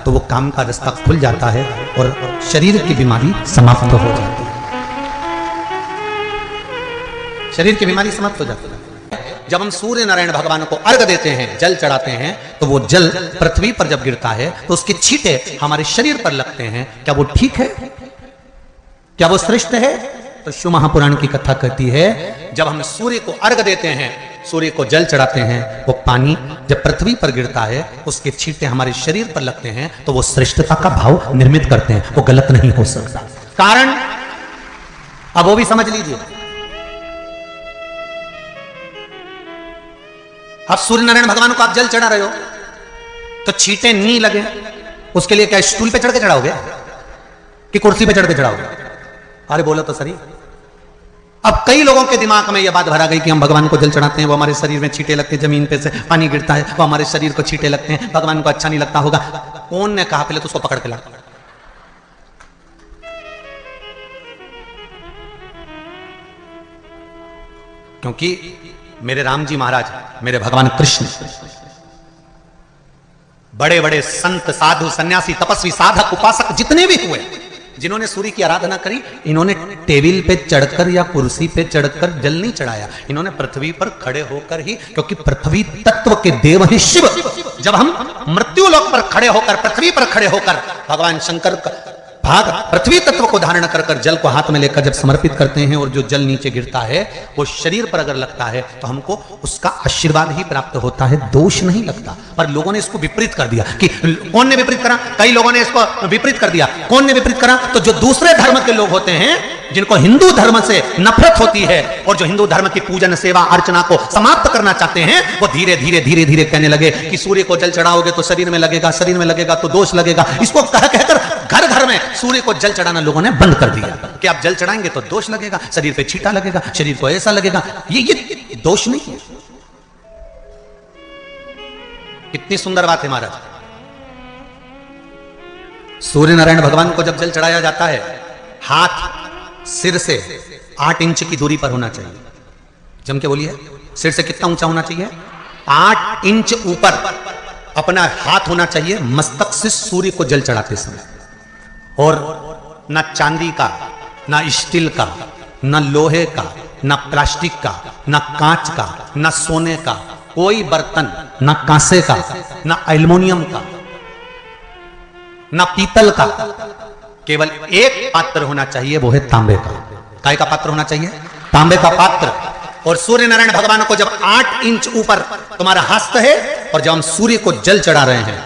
तो वो काम का रास्ता खुल जाता है और शरीर की बीमारी समाप्त हो जाती है। शरीर की बीमारी समाप्त हो जाती है। जब हम सूर्य नारायण भगवान को अर्घ देते हैं, जल चढ़ाते हैं, तो वो जल पृथ्वी पर जब गिरता है तो उसके छींटे हमारे शरीर पर लगते हैं। क्या वो ठीक है? क्या वो श्रेष्ठ है? तो शिव महापुराण की कथा कहती है, जब हम सूर्य को अर्घ देते हैं, सूर्य को जल चढ़ाते हैं, वो पानी जब पृथ्वी पर गिरता है, उसके छींटे हमारे शरीर पर लगते हैं, तो वो श्रेष्ठता का भाव निर्मित करते हैं। वो गलत नहीं हो सकता। कारण अब वो भी समझ लीजिए। अब सूर्य नारायण भगवान को आप जल चढ़ा रहे हो तो छींटे नहीं लगे, उसके लिए क्या स्टूल पे चढ़ के चढ़ाओगे कि कुर्सी पे चढ़ के चढ़ाओगे? अरे बोलो तो सही। अब कई लोगों के दिमाग में यह बात भरा गई कि हम भगवान को जल चढ़ाते हैं, वो हमारे शरीर में छींटे लगते हैं, जमीन पे से पानी गिरता है, वो हमारे शरीर को छींटे लगते हैं, भगवान को अच्छा नहीं लगता होगा। कौन ने कहा? पहले तो उसको पकड़ के ला। क्योंकि मेरे राम जी महाराज, मेरे भगवान कृष्ण, बड़े बड़े संत, साधु, सन्यासी, तपस्वी, साधक, उपासक जितने भी हुए, जिन्होंने सूर्य की आराधना करी, इन्होंने टेबल पे चढ़कर या कुर्सी पे चढ़कर जल नहीं चढ़ाया। इन्होंने पृथ्वी पर खड़े होकर ही, क्योंकि पृथ्वी तत्व के देव ही शिव। जब हम मृत्यु लोक पर खड़े होकर, पृथ्वी पर खड़े होकर भगवान शंकर का भाग पृथ्वी तत्व को धारण कर कर जल को हाथ में लेकर जब समर्पित करते हैं और जो जल नीचे गिरता है वो शरीर पर अगर लगता है तो हमको उसका आशीर्वाद ही प्राप्त होता है, दोष नहीं लगता। पर लोगों ने इसको विपरीत कर दिया। कि कौन ने विपरीत करा? कई लोगों ने इसको विपरीत कर दिया। कौन ने विपरीत करा? तो जो दूसरे धर्म के लोग होते हैं, जिनको हिंदू धर्म से नफरत होती है और जो हिंदू धर्म की पूजन, सेवा, अर्चना को समाप्त करना चाहते हैं, वो धीरे धीरे धीरे धीरे कहने लगे कि सूर्य को जल चढ़ाओगे तो शरीर में लगेगा, शरीर में लगेगा तो दोष लगेगा। इसको कह कहकर घर घर में सूर्य को जल चढ़ाना लोगों ने बंद कर दिया कि आप जल चढ़ाएंगे तो दोष लगेगा, शरीर पे छींटा लगेगा, शरीर को ऐसा लगेगा। ये दोष नहीं है। कितनी सुंदर बात है महाराज। सूर्य नारायण भगवान को जब जल चढ़ाया जाता है, हाथ सिर से 8 इंच की दूरी पर होना चाहिए। जम के बोलिए, सिर से कितना ऊंचा होना चाहिए? 8 इंच ऊपर अपना हाथ होना चाहिए मस्तक से सूर्य को जल चढ़ाते समय। और ना चांदी का, ना स्टील का, ना लोहे का, ना प्लास्टिक का, ना कांच का, ना सोने का कोई बर्तन, ना कांसे का, ना एल्युमिनियम का, ना पीतल का, केवल एक पात्र होना चाहिए, वो है तांबे का। काय का पात्र होना चाहिए? तांबे का पात्र। और सूर्य नारायण भगवान को जब 8 इंच ऊपर तुम्हारा हस्त है और जब हम सूर्य को जल चढ़ा रहे हैं,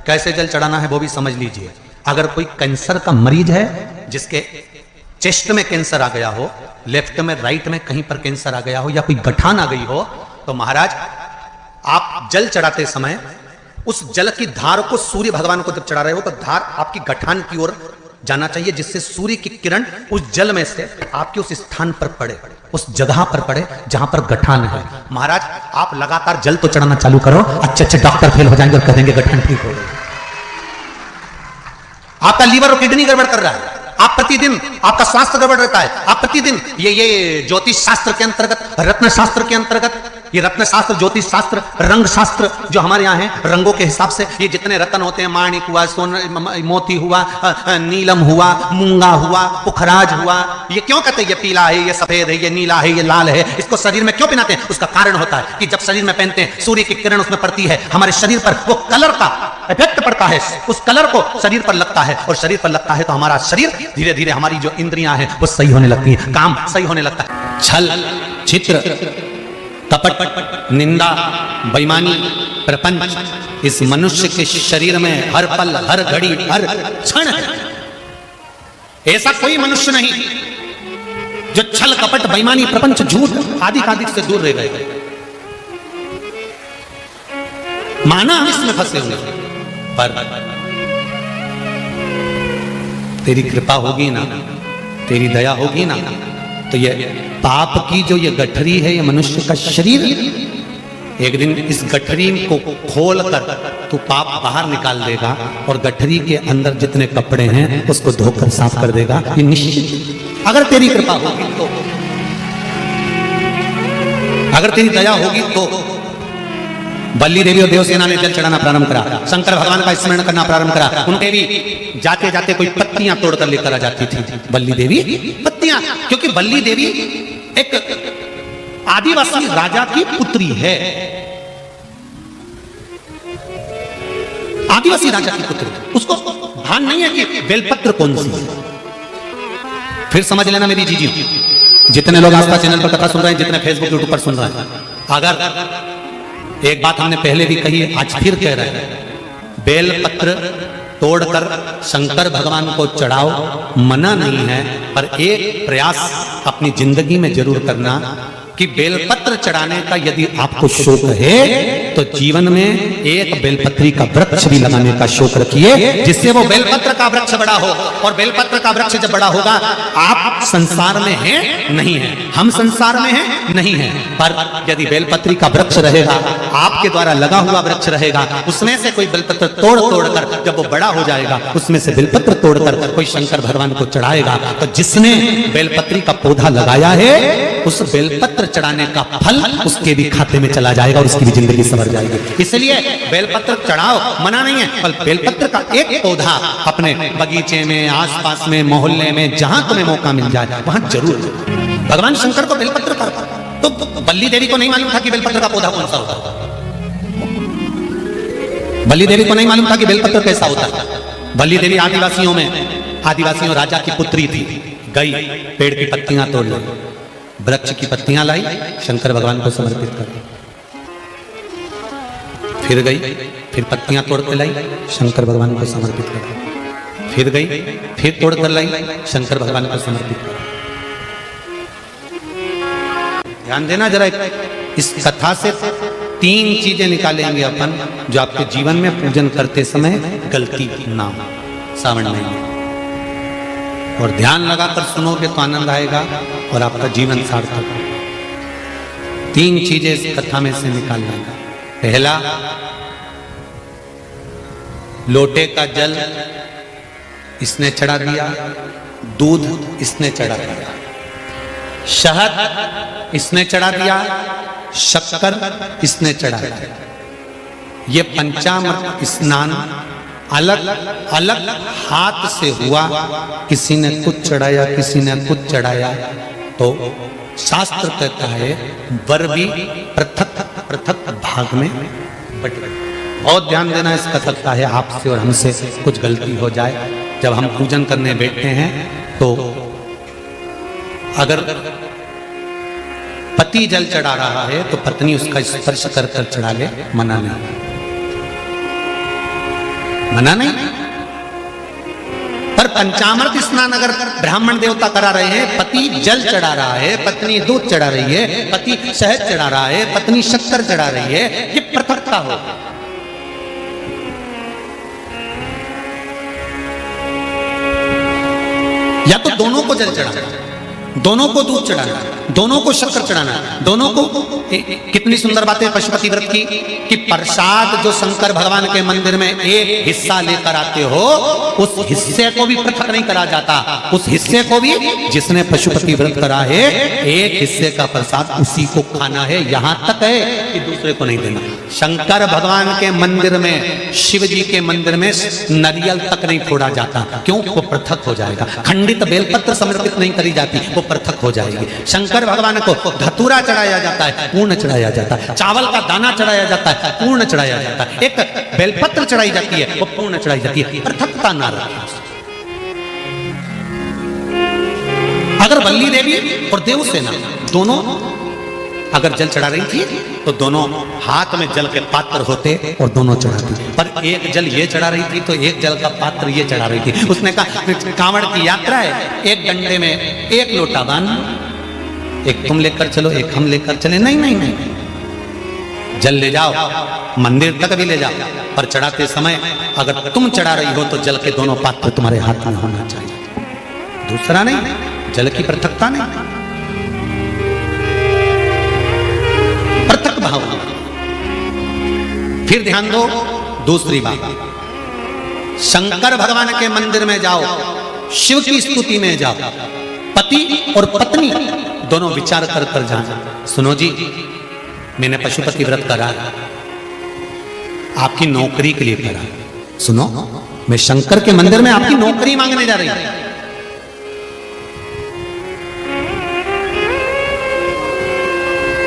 कैसे जल चढ़ाना है वो भी समझ लीजिए। अगर कोई कैंसर का मरीज है, जिसके चेस्ट में कैंसर आ गया हो, लेफ्ट में, राइट में कहीं पर कैंसर आ गया हो, या कोई गठान आ गई हो, तो महाराज आप जल चढ़ाते समय उस जल की धार को सूर्य भगवान को जब चढ़ा रहे हो तो धार आपकी गठान की ओर जाना चाहिए, जिससे सूर्य की किरण उस जल में से आपके उस स्थान पर पड़े, उस जगह पर पड़े जहां पर गठान है। महाराज आप लगातार जल तो चढ़ाना चालू करो, अच्छे डॉक्टर फेल हो जाएंगे और कह देंगे गठान ठीक हो गई। आपका लीवर और किडनी गड़बड़ कर रहा है, आप प्रतिदिन, आपका स्वास्थ्य गड़बड़ रहता है, आप प्रतिदिन ये ज्योतिष शास्त्र के अंतर्गत, रत्न शास्त्र के अंतर्गत, ये रत्न शास्त्र, ज्योतिष शास्त्र, रंग शास्त्र जो हमारे यहाँ है, रंगों के हिसाब से ये जितने रत्न होते हैं, माणिक हुआ, सोना, मोती हुआ, नीलम हुआ, मूंगा हुआ, पुखराज हुआ, ये क्यों कहते हैं ये पीला है, ये सफेद है, ये नीला है, ये लाल है, इसको शरीर में क्यों पहनाते हैं? उसका कारण होता है कि जब शरीर में पहनते हैं, सूर्य की किरण उसमें पड़ती है, हमारे शरीर पर वो कलर का इफेक्ट पड़ता है, उस कलर को शरीर पर लगता है, और शरीर पर लगता है तो हमारा शरीर धीरे धीरे, हमारी जो इंद्रियां हैं वो सही होने लगती हैं, काम सही होने लगता है। छल, चित्र, कपट, निंदा, बेईमानी, प्रपंच इस मनुष्य के शरीर में हर पल, हर घड़ी, हर क्षण है। ऐसा कोई मनुष्य नहीं जो छल, कपट, बेईमानी, प्रपंच, झूठ आदि आदि से दूर रह गए। माना हम इसमें फंसे हुए, पर तेरी कृपा होगी ना, तेरी दया होगी ना, तो ये पाप की जो ये गठरी है, ये मनुष्य का शरीर, एक दिन इस गठरी को खोल कर तू पाप बाहर निकाल देगा और गठरी के अंदर जितने कपड़े हैं उसको धोकर साफ कर देगा, ये निश्चित। अगर तेरी कृपा होगी तो, अगर तेरी दया होगी तो बल्ली देवी और देवसेना ने जल चढ़ाना प्रारंभ करा, शंकर भगवान का स्मरण करना प्रारंभ करा। उनके भी जाते जाते कोई पत्तियां तोड़कर लेकर आ जाती थी बल्ली देवी, पत्तियां, क्योंकि बल्ली देवी एक आदिवासी राजा की पुत्री है, आदिवासी राजा की पुत्री, उसको भान नहीं है कि बेलपत्र कौन सी है। फिर समझ लेना मेरी जीजी, जितने लोग आस्था चैनल पर कथा सुन रहे हैं, जितने फेसबुक यूट्यूब पर सुन रहे हैं, अगर एक बात हमने पहले भी कही है, आज फिर कह रहे हैं, बेलपत्र तोड़कर शंकर भगवान को चढ़ाओ, मना नहीं है, पर एक प्रयास अपनी जिंदगी में जरूर करना कि बेलपत्र चढ़ाने का यदि आपको शौक है तो जीवन में एक बेलपत्री का वृक्ष भी लगाने का शौक रखिए, जिससे वो बेलपत्र का वृक्ष बड़ा हो। और बेलपत्र का वृक्ष जब बड़ा होगा, आप संसार में हैं नहीं है, हम संसार में हैं नहीं है, पर यदि बेलपत्री का वृक्ष रहेगा, आपके द्वारा लगा हुआ वृक्ष रहेगा, उसमें से कोई बेलपत्र तोड़कर जब वो बड़ा हो जाएगा, उसमें से बेलपत्र तोड़कर कोई शंकर भगवान को चढ़ाएगा, तो जिसने बेलपत्री का पौधा लगाया है, उस बेलपत्र चढ़ाने का फल उसके भी खाते में चला जाएगा और उसकी भी जिंदगी संवर जाएगी। इसलिए बेलपत्र चढ़ाओ, मना नहीं है, पर बेलपत्र का एक पौधा अपने बगीचे में, आसपास में, मोहल्ले में, जहां तुम्हें मौका मिल जाए वहां जरूर। भगवान शंकर को बेलपत्र का, तो बल्ली देवी को नहीं मालूम था कि बेलपत्र का पौधा कौन सा होता है, बल्ली देवी को नहीं मालूम था कि बेलपत्र कैसा होता है। बल्ली देवी आदिवासियों राजा की पुत्री थी, गई पेड़ की पत्तियां तोड़ ली, वृक्ष की पत्तियां लाई, शंकर भगवान को समर्पित कर दी, फिर गई, फिर पत्तियां तोड़ के लाई, शंकर भगवान को समर्पित कर दी, फिर गई, फिर तोड़ कर लाई, शंकर भगवान को समर्पित कर दी। ध्यान देना जरा, इस कथा से 3 चीजें निकालेंगे अपन, जो आपके जीवन में पूजन करते समय गलती ना हो सावन महीने, और ध्यान लगाकर सुनोगे तो आनंद आएगा और आपका जीवन सार्थक होगा। 3 चीजें इस कथा में से निकालना। पहला, लोटे का जल इसने चढ़ा दिया, दूध इसने चढ़ा दिया, शहद इसने चढ़ा दिया, शक्कर इसने चढ़ा दिया। ये पंचामृत स्नान अलग अलग हाथ से हुआ, किसी ने कुछ चढ़ाया, किसी ने कुछ चढ़ाया, तो शास्त्र कहता है वर भी पृथक पृथक भाग में बट गए। बहुत ध्यान देना, इस सकता है आपसे और हमसे कुछ गलती हो जाए। जब हम पूजन करने बैठते हैं तो अगर पति जल चढ़ा रहा है तो पत्नी उसका स्पर्श कर कर चढ़ा ले, मना नहीं, मना नहीं। पर पंचामृत स्नान अगर ब्राह्मण देवता करा रहे हैं, पति जल चढ़ा रहा है, पत्नी दूध चढ़ा रही है, पति शहद चढ़ा रहा है, पत्नी शक्कर चढ़ा रही है, ये पृथकता हो। या तो दोनों को जल चढ़ाना, दोनों को दूध चढ़ाना, दोनों को शक्कर चढ़ाना, दोनों को। कितनी सुंदर बातें पशुपति व्रत की कि प्रसाद जो शंकर भगवान के मंदिर में एक हिस्सा लेकर आते हो, उस हिस्से को भी पृथक नहीं करा जाता, उस हिस्से को भी जिसने पशुपति व्रत करा है, एक हिस्से का प्रसाद उसी को खाना है, यहां तक है कि दूसरे को नहीं देना। शंकर भगवान के मंदिर में, शिव जी के मंदिर में नारियल तक नहीं फोड़ा जाता, क्यों? वो पृथक हो जाएगा। खंडित बेलपत्र समर्पित नहीं करी जाती, वो पृथक हो जाएगी। शंकर भगवान को धतूरा चढ़ाया जाता है, पूर्ण चढ़ाया जाता है, चावल का दाना चढ़ाया जाता है, पूर्ण चढ़ाया जाता है, एक बेलपत्र चढ़ाई जाती है, वो पूर्ण चढ़ाई जाती है। पृथकता ना रखें। अगर बल्ली देवी और देवसेना दोनों अगर जल चढ़ा रही थी तो दोनों हाथ में जल के पात्र होते और दोनों चढ़ाती, पर एक जल ये चढ़ा रही थी तो एक जल का पात्र ये चढ़ा रही थी। उसने कहा कांवड़ की यात्रा है, एक डंडे में एक लोटा बांध, एक तुम लेकर चलो, एक हम लेकर चले। नहीं नहीं नहीं, जल ले जाओ, मंदिर तक भी ले जाओ, पर चढ़ाते समय अगर तुम चढ़ा रही हो तो जल के दोनों पात्र तुम्हारे हाथ में होना चाहिए, दूसरा नहीं। जल की पृथकता नहीं, पृथक भाव। फिर ध्यान दो, दूसरी बात, शंकर भगवान के मंदिर में जाओ, शिव की स्तुति में जाओ, पति और पत्नी दोनों विचार कर कर जाए, सुनो जी मैंने पशुपति व्रत करा, आपकी नौकरी के लिए करा। सुनो, मैं शंकर के मंदिर में आपकी नौकरी मांगने जा रही हूं।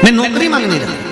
मैं नौकरी मांगने जा रही हूं।